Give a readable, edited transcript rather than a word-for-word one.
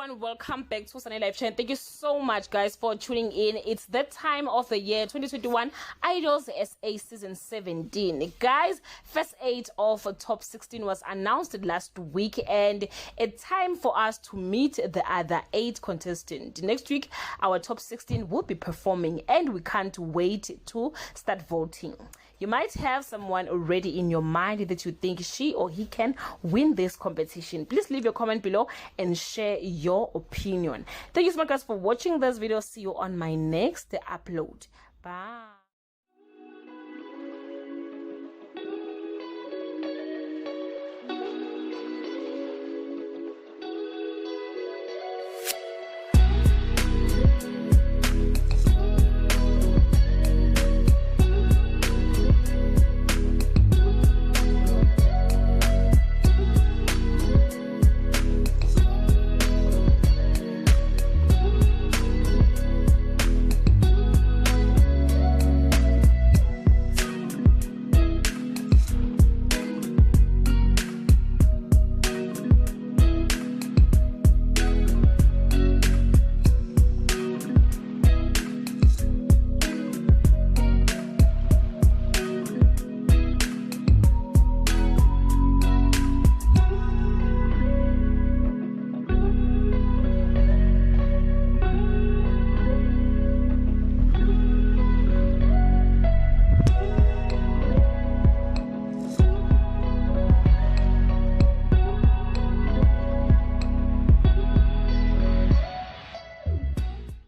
everyone, welcome back to Sunny Live Channel. Thank you so much guys for tuning in. It's that time of the year 2021 Idols SA season 17. Guys, first 8 of top 16 was announced last week and it's time for us to meet the other 8 contestants. Next week our top 16 will be performing and we can't wait to start voting. You might have someone already in your mind that you think she or he can win this competition. Please leave your comment below and share your opinion. Thank you so much guys for watching this video. See you on my next upload. Bye.